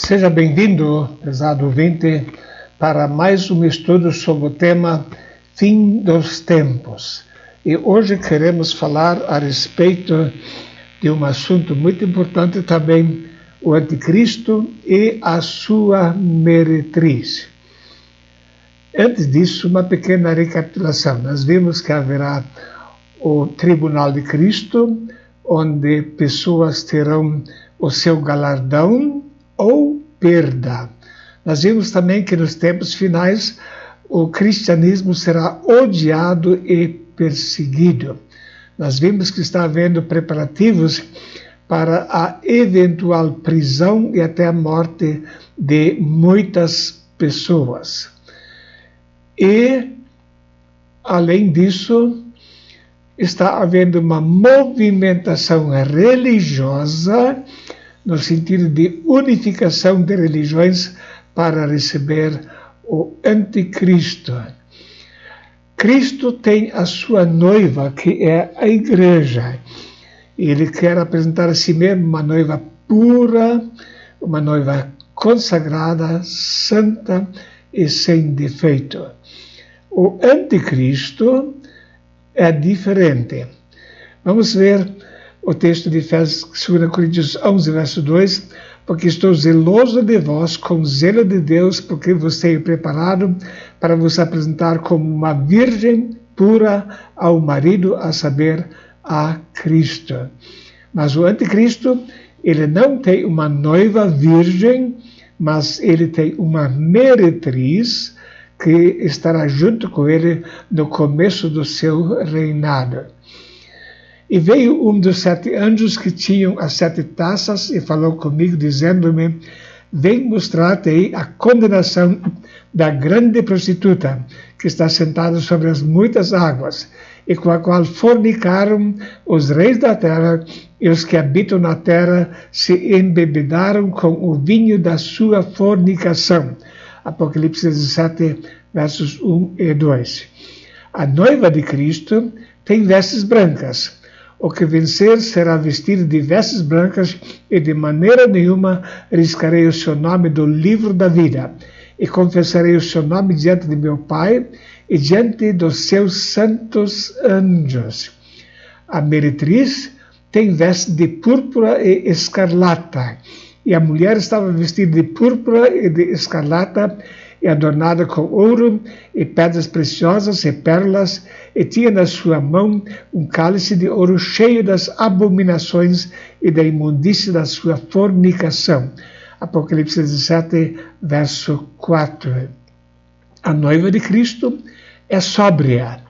Seja bem-vindo, prezado ouvinte, para mais um estudo sobre o tema Fim dos Tempos. E hoje queremos falar a respeito de um assunto muito importante também, o Anticristo e a sua meretriz. Antes disso, uma pequena recapitulação. Nós vimos que haverá o Tribunal de Cristo, onde pessoas terão o seu galardão ou perda. Nós vimos também que nos tempos finais o cristianismo será odiado e perseguido. Nós vimos que está havendo preparativos para a eventual prisão e até a morte de muitas pessoas. E, além disso, está havendo uma movimentação religiosa no sentido de unificação de religiões para receber o Anticristo. Cristo tem a sua noiva, que é a igreja. Ele quer apresentar a si mesmo uma noiva pura, uma noiva consagrada, santa e sem defeito. O Anticristo é diferente. Vamos ver o texto de Efésios, 2 Coríntios 11, verso 2, porque estou zeloso de vós com zelo de Deus, porque vos tenho preparado para vos apresentar como uma virgem pura ao marido, a saber, a Cristo. Mas o Anticristo, ele não tem uma noiva virgem, mas ele tem uma meretriz que estará junto com ele no começo do seu reinado. E veio um dos 7 anjos que tinham as 7 taças e falou comigo, dizendo-me: vem mostrar-te aí a condenação da grande prostituta, que está sentada sobre as muitas águas, e com a qual fornicaram os reis da terra, e os que habitam na terra se embebedaram com o vinho da sua fornicação. Apocalipse 17, versos 1 e 2. A noiva de Cristo tem vestes brancas. O que vencer será vestido de vestes brancas, e de maneira nenhuma riscarei o seu nome do livro da vida, e confessarei o seu nome diante de meu Pai e diante dos seus santos anjos. A meretriz tem vestes de púrpura e escarlata, e a mulher estava vestida de púrpura e de escarlata, e adornada com ouro e pedras preciosas e pérolas, e tinha na sua mão um cálice de ouro cheio das abominações e da imundícia da sua fornicação. Apocalipse 17, verso 4. A noiva de Cristo é sóbria.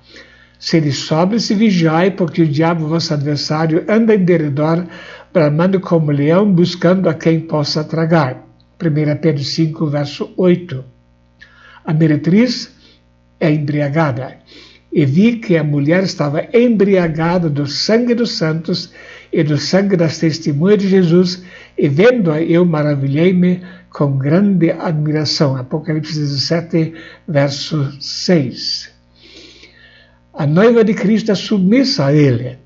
Sede sóbrios e vigiai, porque o diabo, vosso adversário, anda em derredor, bramando como leão, buscando a quem possa tragar. 1 Pedro 5, verso 8. A meretriz é embriagada. E vi que a mulher estava embriagada do sangue dos santos e do sangue das testemunhas de Jesus, e vendo-a eu maravilhei-me com grande admiração. Apocalipse 17, verso 6. A noiva de Cristo é submissa a ele,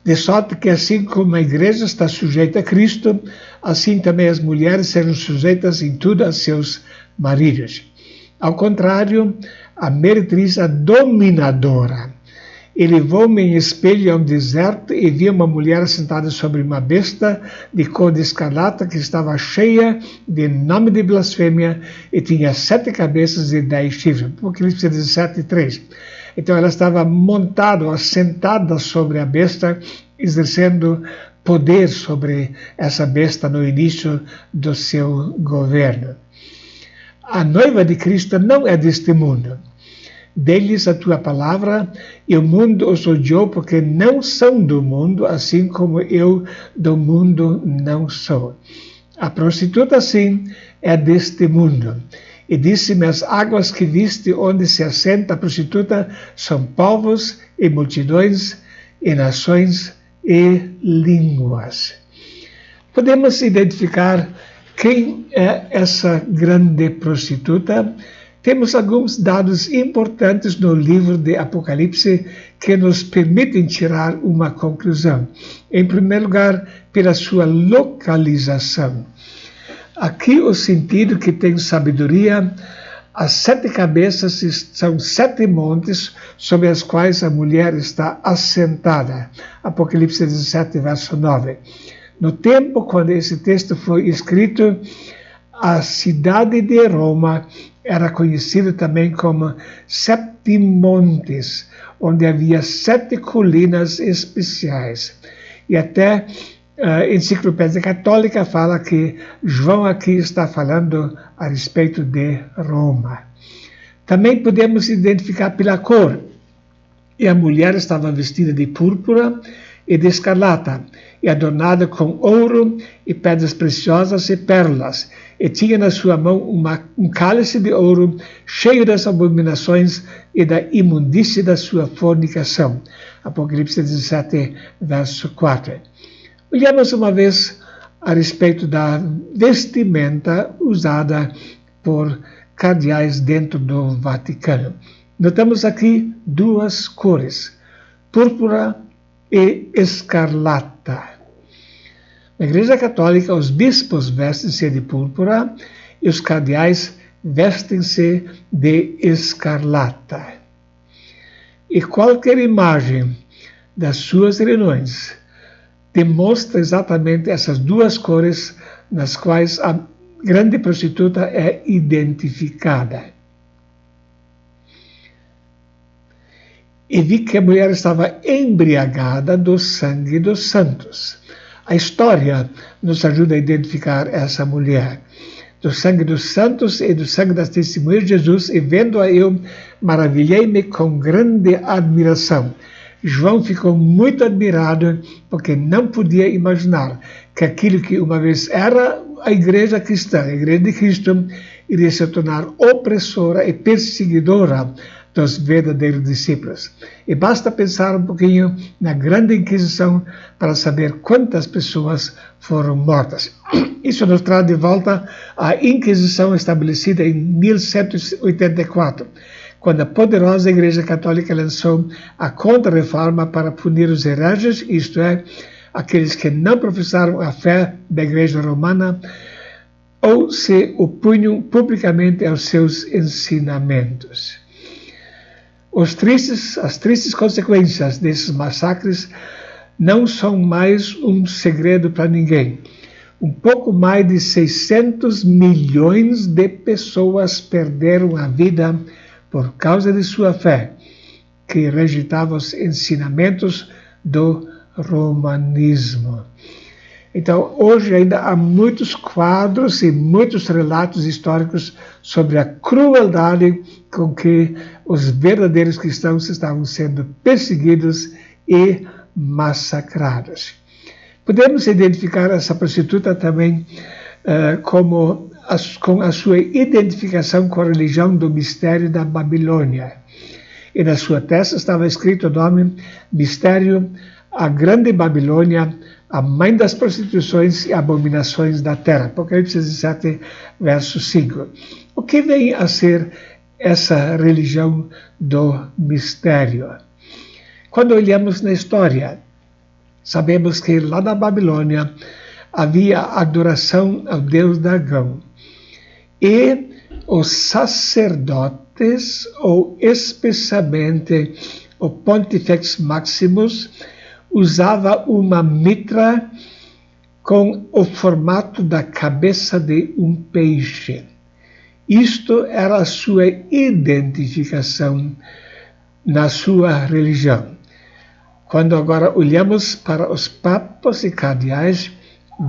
de sorte que assim como a igreja está sujeita a Cristo, assim também as mulheres serão sujeitas em tudo a seus maridos. Ao contrário, a meretriz é dominadora. E levou-me em espelho a um deserto, e vi uma mulher sentada sobre uma besta de cor de escarlata, que estava cheia de nome de blasfêmia, e tinha 7 cabeças e 10 chifres. Apocalipse 17, 3. Então ela estava montada, assentada sobre a besta, exercendo poder sobre essa besta no início do seu governo. A noiva de Cristo não é deste mundo. Dê-lhes a tua palavra, e o mundo os odiou, porque não são do mundo, assim como eu do mundo não sou. A prostituta, sim, é deste mundo. E disse-me: as águas que viste onde se assenta a prostituta são povos e multidões e nações e línguas. Podemos identificar quem é essa grande prostituta? Temos alguns dados importantes no livro de Apocalipse que nos permitem tirar uma conclusão. Em primeiro lugar, pela sua localização. Aqui o sentido que tem sabedoria. As 7 cabeças são 7 montes sobre as quais a mulher está assentada. Apocalipse 17, verso 9. No tempo quando esse texto foi escrito, a cidade de Roma era conhecida também como 7 montes, onde havia 7 colinas especiais. E até a Enciclopédia Católica fala que João aqui está falando a respeito de Roma. Também podemos identificar pela cor. E a mulher estava vestida de púrpura e de escarlata, e adornada com ouro e pedras preciosas e pérolas, e tinha na sua mão um cálice de ouro cheio das abominações e da imundície da sua fornicação. Apocalipse 17, verso 4. Olhamos uma vez a respeito da vestimenta usada por cardeais dentro do Vaticano. Notamos aqui 2 cores, púrpura e escarlata. Na Igreja Católica, os bispos vestem-se de púrpura e os cardeais vestem-se de escarlata. E qualquer imagem das suas reuniões demonstra exatamente essas 2 cores nas quais a grande prostituta é identificada. E vi que a mulher estava embriagada do sangue dos santos. A história nos ajuda a identificar essa mulher. Do sangue dos santos e do sangue das testemunhas de Jesus, e vendo-a eu, maravilhei-me com grande admiração. João ficou muito admirado, porque não podia imaginar que aquilo que uma vez era a igreja cristã, a igreja de Cristo, iria se tornar opressora e perseguidora dos verdadeiros discípulos. E basta pensar um pouquinho na Grande Inquisição para saber quantas pessoas foram mortas. Isso nos traz de volta à Inquisição estabelecida em 1184, quando a poderosa Igreja Católica lançou a Contra-Reforma para punir os hereges, isto é, aqueles que não professaram a fé da Igreja Romana ou se opunham publicamente aos seus ensinamentos. As tristes consequências desses massacres não são mais um segredo para ninguém. Um pouco mais de 600 milhões de pessoas perderam a vida por causa de sua fé, que rejeitava os ensinamentos do romanismo. Então, hoje ainda há muitos quadros e muitos relatos históricos sobre a crueldade com que os verdadeiros cristãos estavam sendo perseguidos e massacrados. Podemos identificar essa prostituta também com a sua identificação com a religião do mistério da Babilônia. E na sua testa estava escrito o nome Mistério, a Grande Babilônia, a mãe das prostituições e abominações da terra. Apocalipse 17, verso 5. O que vem a ser essa religião do mistério? Quando olhamos na história, sabemos que lá na Babilônia havia adoração ao deus Dagão. E os sacerdotes, ou especialmente o Pontifex Maximus, usava uma mitra com o formato da cabeça de um peixe. Isto era a sua identificação na sua religião. Quando agora olhamos para os papas e cardeais,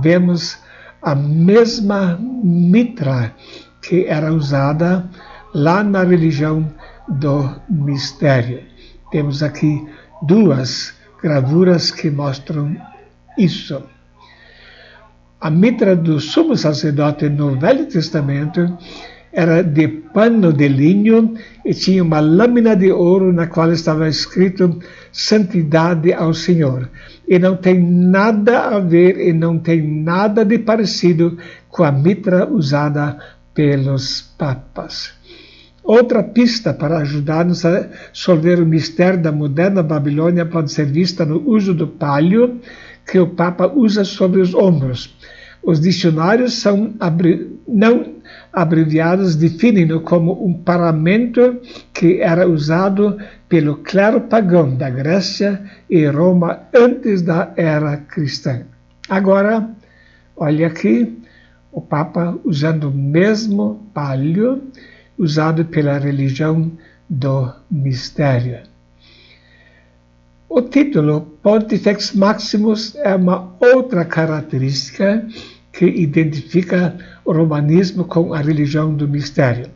vemos a mesma mitra que era usada lá na religião do mistério. Temos aqui 2 gravuras que mostram isso. A mitra do sumo sacerdote no Velho Testamento era de pano de linho e tinha uma lâmina de ouro na qual estava escrito Santidade ao Senhor. E não tem nada a ver e não tem nada de parecido com a mitra usada pelos papas. Outra pista para ajudar-nos a resolver o mistério da moderna Babilônia pode ser vista no uso do palho que o Papa usa sobre os ombros. Os dicionários não abreviados definem-no como um paramento que era usado pelo clero pagão da Grécia e Roma antes da era cristã. Agora, olha aqui, o Papa usando o mesmo palio usado pela religião do mistério. O título Pontifex Maximus é uma outra característica que identifica o romanismo com a religião do mistério.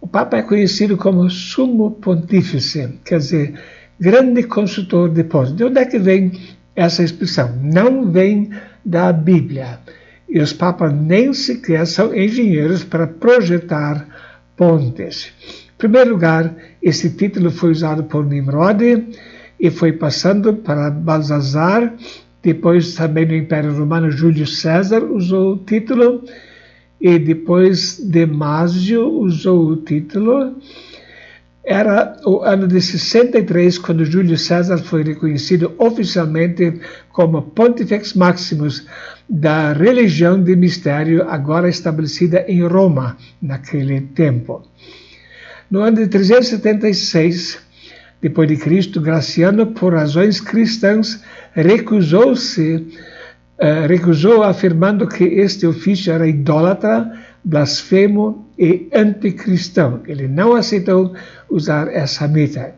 O Papa é conhecido como Sumo Pontífice, quer dizer, grande consultor de pontes. De onde é que vem essa expressão? Não vem da Bíblia. E os papas nem sequer são engenheiros para projetar pontes. Em primeiro lugar, esse título foi usado por Nimrod e foi passando para Balsazar. Depois, também no Império Romano, Júlio César usou o título. E depois, Damásio usou o título. Era o ano de 63, quando Júlio César foi reconhecido oficialmente como Pontifex Maximus da religião de mistério, agora estabelecida em Roma, naquele tempo. No ano de 376, depois de Cristo, Graciano, por razões cristãs, recusou afirmando que este ofício era idólatra, blasfemo e anticristão. Ele não aceitou usar essa meta.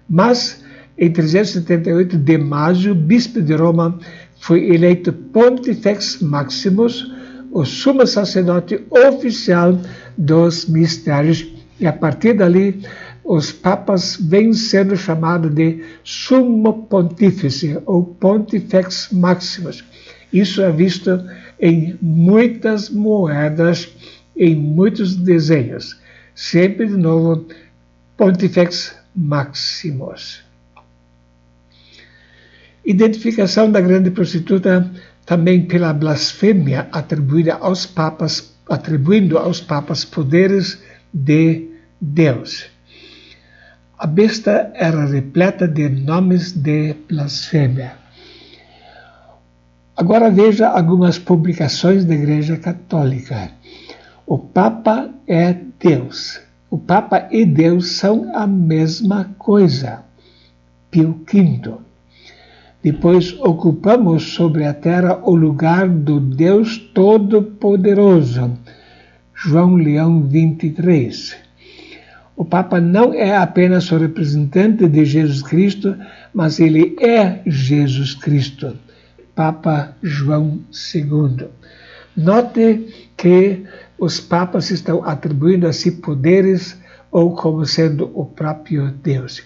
Mas, em 378, Damásio, bispo de Roma, foi eleito Pontifex Maximus, o sumo sacerdote oficial dos mistérios, e a partir dali os papas vêm sendo chamados de Sumo Pontífice ou Pontifex Maximus. Isso é visto em muitas moedas, em muitos desenhos. Sempre de novo, Pontifex Maximus. Identificação da grande prostituta também pela blasfêmia atribuindo aos papas poderes de Deus. A besta era repleta de nomes de blasfêmia. Agora veja algumas publicações da Igreja Católica. O Papa é Deus. O Papa e Deus são a mesma coisa. Pio V. Depois ocupamos sobre a terra o lugar do Deus Todo-Poderoso. João Leão 23. O Papa não é apenas o representante de Jesus Cristo, mas ele é Jesus Cristo. Papa João II. Note que os papas estão atribuindo a si poderes ou como sendo o próprio Deus.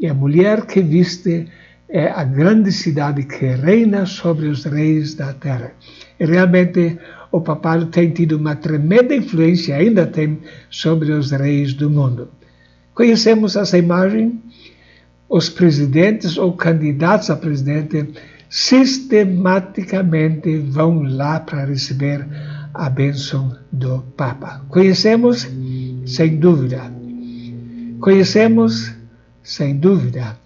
E a mulher que viste é a grande cidade que reina sobre os reis da terra. E realmente o papado tem tido uma tremenda influência, ainda tem, sobre os reis do mundo. Conhecemos essa imagem? Os presidentes ou candidatos a presidente sistematicamente vão lá para receber a bênção do Papa. Conhecemos? Sem dúvida. Conhecemos? Sem dúvida.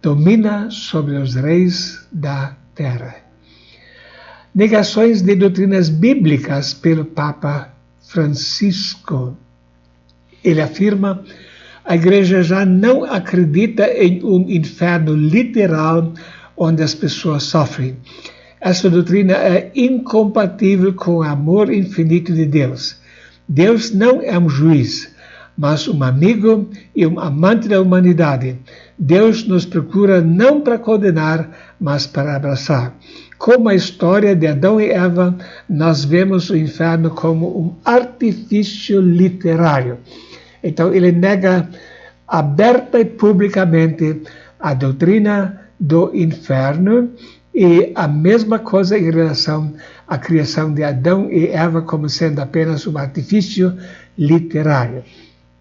Domina sobre os reis da terra. Negações de doutrinas bíblicas pelo Papa Francisco. Ele afirma: a Igreja já não acredita em um inferno literal onde as pessoas sofrem. Essa doutrina é incompatível com o amor infinito de Deus. Deus não é um juiz, mas um amigo e um amante da humanidade. Deus nos procura não para condenar, mas para abraçar. Como a história de Adão e Eva, nós vemos o inferno como um artifício literário. Então ele nega aberta e publicamente a doutrina do inferno e a mesma coisa em relação à criação de Adão e Eva como sendo apenas um artifício literário.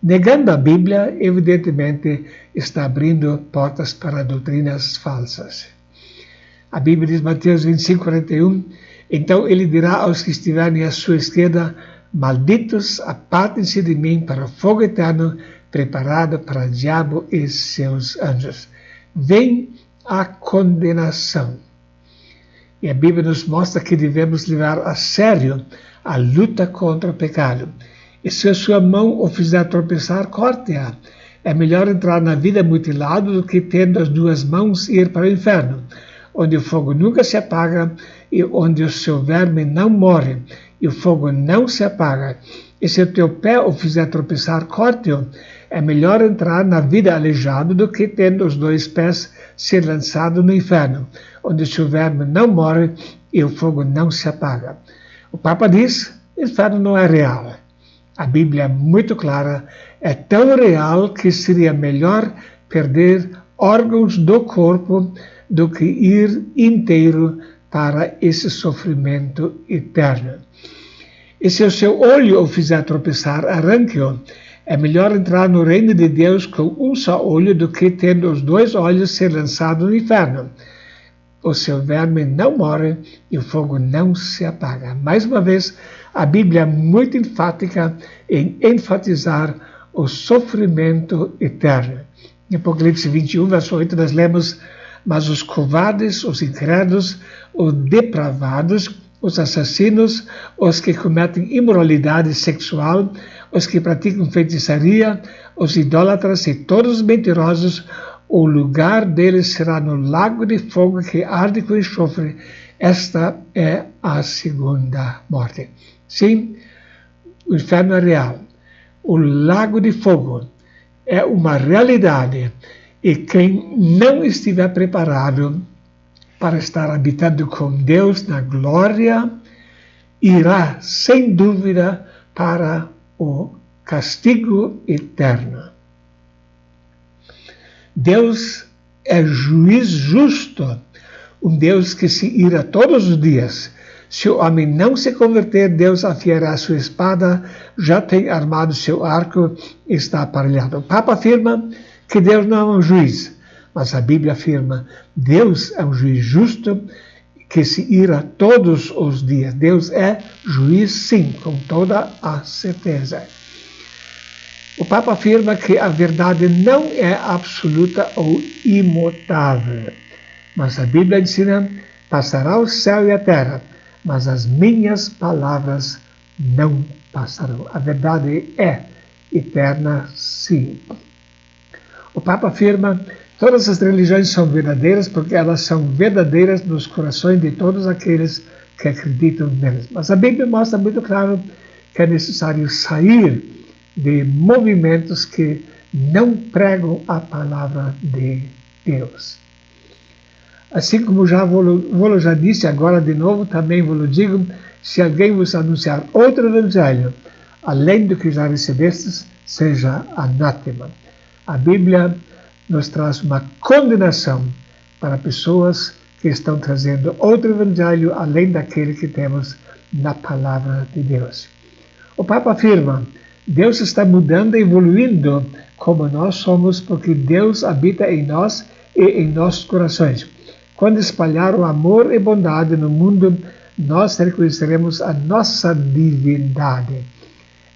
Negando a Bíblia, evidentemente, está abrindo portas para doutrinas falsas. A Bíblia diz, Mateus 25:41, então ele dirá aos que estiverem à sua esquerda, malditos, apartem-se de mim para o fogo eterno, preparado para o diabo e seus anjos. Vem a condenação. E a Bíblia nos mostra que devemos levar a sério a luta contra o pecado. E se a sua mão o fizer tropeçar, corte-a. É melhor entrar na vida mutilado do que, tendo as duas mãos, ir para o inferno, onde o fogo nunca se apaga e onde o seu verme não morre, e o fogo não se apaga. E se o teu pé o fizer tropeçar, corte-o. É melhor entrar na vida aleijado do que, tendo os dois pés, ser lançado no inferno, onde o seu verme não morre e o fogo não se apaga. O Papa diz: o inferno não é real. A Bíblia é muito clara, é tão real que seria melhor perder órgãos do corpo do que ir inteiro para esse sofrimento eterno. E se o seu olho o fizer tropeçar, arranque-o. É melhor entrar no reino de Deus com um só olho do que, tendo os dois olhos, ser lançado no inferno. O seu verme não morre e o fogo não se apaga. Mais uma vez, a Bíblia é muito enfática em enfatizar o sofrimento eterno. Em Apocalipse 21, verso 8, nós lemos: mas os covardes, os incrédulos, os depravados, os assassinos, os que cometem imoralidade sexual, os que praticam feitiçaria, os idólatras e todos os mentirosos, o lugar deles será no lago de fogo que arde com enxofre. Esta é a segunda morte. Sim, o inferno é real. O lago de fogo é uma realidade. E quem não estiver preparado para estar habitando com Deus na glória, irá, sem dúvida, para o castigo eterno. Deus é juiz justo, um Deus que se ira todos os dias. Se o homem não se converter, Deus afiará sua espada, já tem armado seu arco e está aparelhado. O Papa afirma que Deus não é um juiz, mas a Bíblia afirma: Deus é um juiz justo que se ira todos os dias. Deus é juiz, sim, com toda a certeza. O Papa afirma que a verdade não é absoluta ou imutável, mas a Bíblia ensina: passará o céu e a terra, mas as minhas palavras não passarão. A verdade é eterna, sim. O Papa afirma: todas as religiões são verdadeiras porque elas são verdadeiras nos corações de todos aqueles que acreditam nelas. Mas a Bíblia mostra muito claro que é necessário sair de movimentos que não pregam a palavra de Deus. Assim como vou já disse, agora de novo também vou digo: se alguém vos anunciar outro evangelho, além do que já recebestes, seja anátema. A Bíblia nos traz uma condenação para pessoas que estão trazendo outro evangelho além daquele que temos na palavra de Deus. O Papa afirma: Deus está mudando e evoluindo como nós somos, porque Deus habita em nós e em nossos corações. Quando espalhar o amor e bondade no mundo, nós reconheceremos a nossa divindade.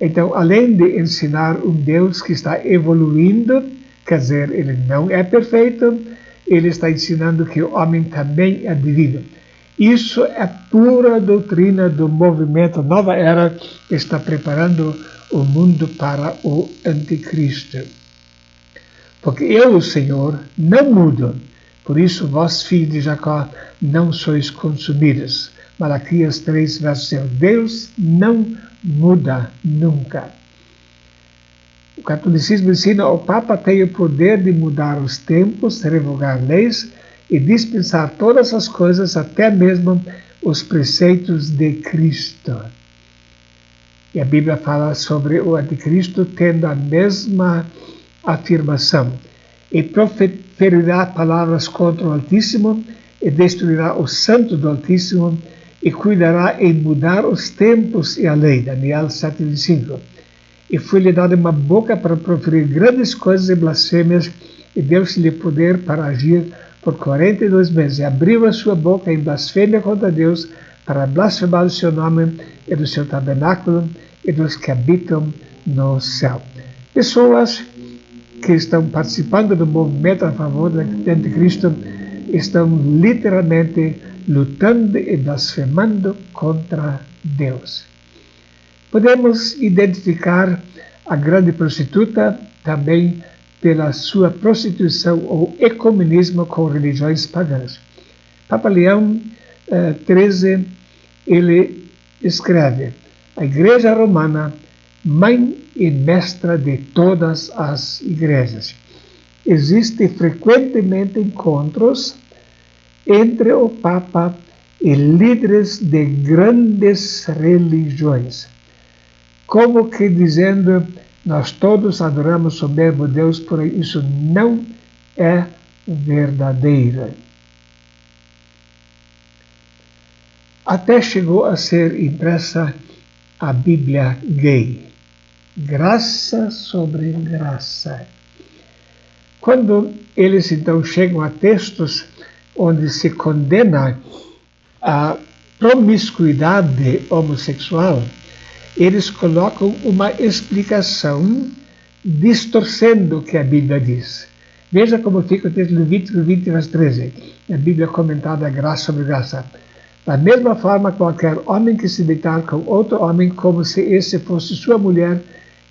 Então, além de ensinar um Deus que está evoluindo, quer dizer, ele não é perfeito, ele está ensinando que o homem também é divino. Isso é pura doutrina do movimento Nova Era, que está preparando o mundo para o anticristo. Porque eu, o Senhor, não mudo, por isso vós, filhos de Jacó, não sois consumidos. Malaquias 3, verso 6. Deus não muda nunca. O catolicismo ensina: o Papa tem o poder de mudar os tempos, revogar leis e dispensar todas as coisas, até mesmo os preceitos de Cristo. E a Bíblia fala sobre o anticristo tendo a mesma afirmação: e proferirá palavras contra o Altíssimo, e destruirá o santo do Altíssimo, e cuidará em mudar os tempos e a lei. Daniel 7:5. E foi-lhe dada uma boca para proferir grandes coisas e blasfêmias, e deu-se-lhe poder para agir por 42 meses. E abriu a sua boca em blasfêmia contra Deus, para blasfemar o seu nome e do seu tabernáculo e dos que habitam no céu. Pessoas que estão participando do movimento a favor do anticristo estão literalmente lutando e blasfemando contra Deus. Podemos identificar a grande prostituta também pela sua prostituição ou ecumenismo com religiões pagãs. Papa Leão XIII, ele escreve: a Igreja Romana, mãe e mestra de todas as igrejas. Existem frequentemente encontros entre o Papa e líderes de grandes religiões, como que dizendo, nós todos adoramos o mesmo Deus, porém isso não é verdadeiro. Até chegou a ser impressa a Bíblia gay. Graça sobre graça. Quando eles então chegam a textos onde se condena a promiscuidade homossexual, eles colocam uma explicação distorcendo o que a Bíblia diz. Veja como fica o texto de Levítico 20, verso 13, a Bíblia comentada graça sobre graça. Da mesma forma, qualquer homem que se deitar com outro homem, como se esse fosse sua mulher,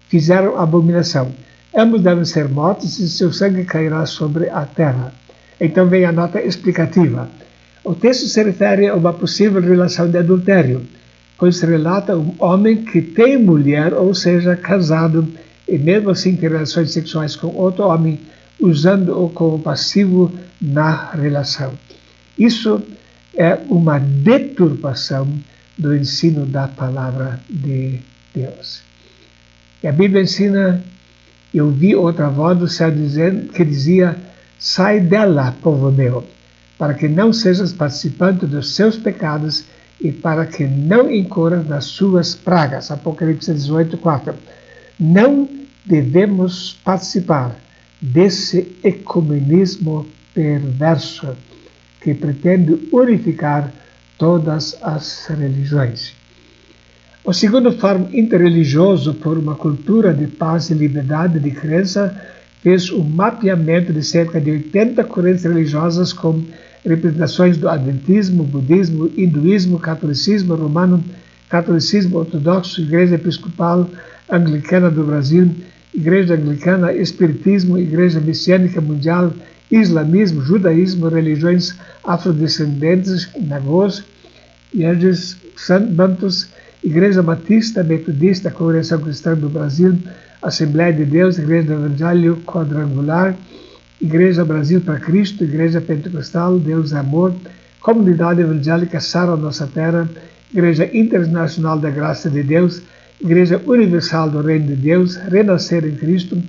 fizeram abominação. Ambos devem ser mortos e seu sangue cairá sobre a terra. Então vem a nota explicativa. O texto se refere a uma possível relação de adultério, pois se relata um homem que tem mulher, ou seja, casado, e mesmo assim tem relações sexuais com outro homem, usando-o como passivo na relação. Isso é uma deturpação do ensino da palavra de Deus. E a Bíblia ensina, eu vi outra voz do céu que dizia, sai dela, povo meu, para que não sejas participante dos seus pecados e para que não incorras nas suas pragas. Apocalipse 18, 4. Não devemos participar desse ecumenismo perverso que pretende unificar todas as religiões. O segundo Fórum Interreligioso por uma Cultura de Paz e Liberdade de Crença fez um mapeamento de cerca de 80 correntes religiosas com representações do Adventismo, Budismo, Hinduísmo, Catolicismo Romano, Catolicismo Ortodoxo, Igreja Episcopal Anglicana do Brasil, Igreja Anglicana, Espiritismo, Igreja Messiânica Mundial, Islamismo, Judaísmo, religiões afrodescendentes, Nagôs, Yeges, Bantus, Igreja Batista, Metodista, Congregação Cristã do Brasil, Assembleia de Deus, Igreja do Evangelho Quadrangular, Igreja Brasil para Cristo, Igreja Pentecostal, Deus é Amor, Comunidade Evangélica Sara Nossa Terra, Igreja Internacional da Graça de Deus, Igreja Universal do Reino de Deus, Renascer em Cristo,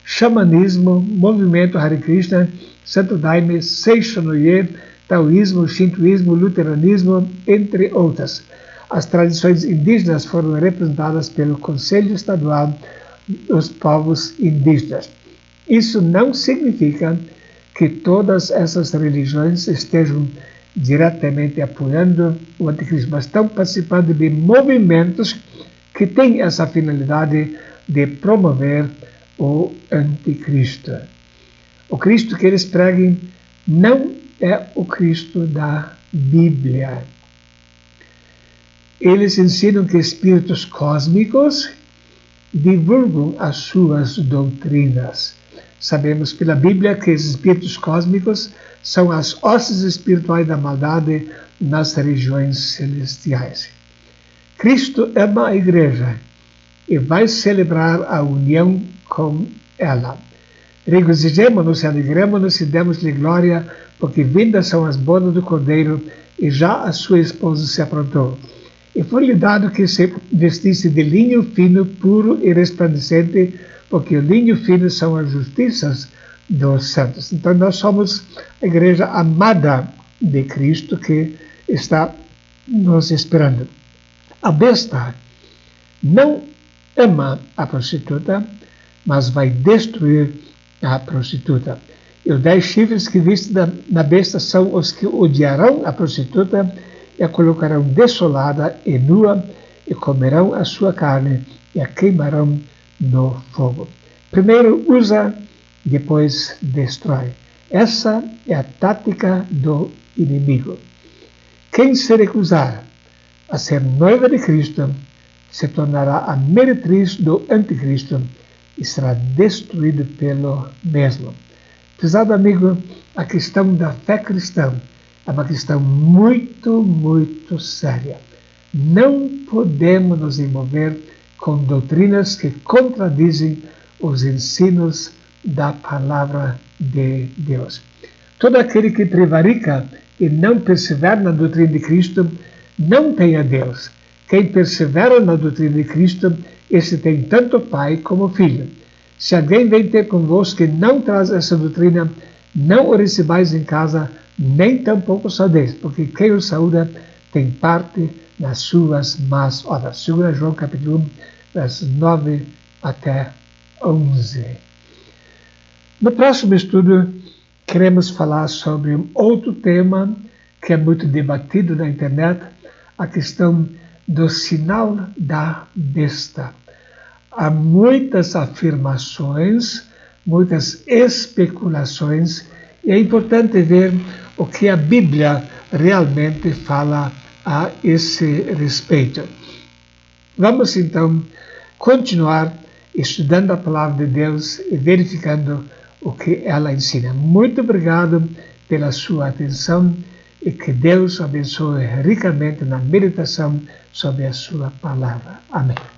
Xamanismo, Movimento Hare Krishna, Santo Daime, Seishonoye, Taoísmo, Shintoísmo, Luteranismo, entre outras. As tradições indígenas foram representadas pelo Conselho Estadual dos Povos Indígenas. Isso não significa que todas essas religiões estejam diretamente apoiando o anticristo, mas estão participando de movimentos que têm essa finalidade de promover o anticristo. O Cristo que eles pregam não é o Cristo da Bíblia. Eles ensinam que espíritos cósmicos divulgam as suas doutrinas. Sabemos pela Bíblia que os espíritos cósmicos são as hostes espirituais da maldade nas regiões celestiais. Cristo ama a igreja e vai celebrar a união com ela. Regozijemo-nos e alegremo-nos e demos-lhe glória, porque vindas são as bodas do Cordeiro e já a sua esposa se aprontou. E foi-lhe dado que se vestisse de linho fino, puro e resplandecente, porque o linho fino são as justiças dos santos. Então nós somos a igreja amada de Cristo que está nos esperando. A besta não ama a prostituta, mas vai destruir a prostituta. E os 10 chifres que viste na besta são os que odiarão a prostituta e a colocarão desolada e nua, e comerão a sua carne e a queimarão no fogo. Primeiro usa, depois destrói. Essa é a tática do inimigo. Quem se recusar a ser noiva de Cristo se tornará a meretriz do anticristo e será destruído pelo mesmo. Prezado amigo, a questão da fé cristã é uma questão muito, muito séria. Não podemos nos envolver com doutrinas que contradizem os ensinos da palavra de Deus. Todo aquele que prevarica e não persevera na doutrina de Cristo não tem a Deus. Quem persevera na doutrina de Cristo, esse tem tanto pai como filho. Se alguém vem ter convosco e não traz essa doutrina, não o recebais em casa, nem tampouco saudeis, porque quem o saúda tem parte nas suas más obras. 2 João capítulo 1, versos 9 até 11. No próximo estudo, queremos falar sobre um outro tema que é muito debatido na internet, a questão do sinal da besta. Há muitas afirmações, muitas especulações, e é importante ver o que a Bíblia realmente fala a esse respeito. Vamos então continuar estudando a palavra de Deus e verificando o que ela ensina. Muito obrigado pela sua atenção e que Deus abençoe ricamente na meditação sobre a sua palavra. Amém.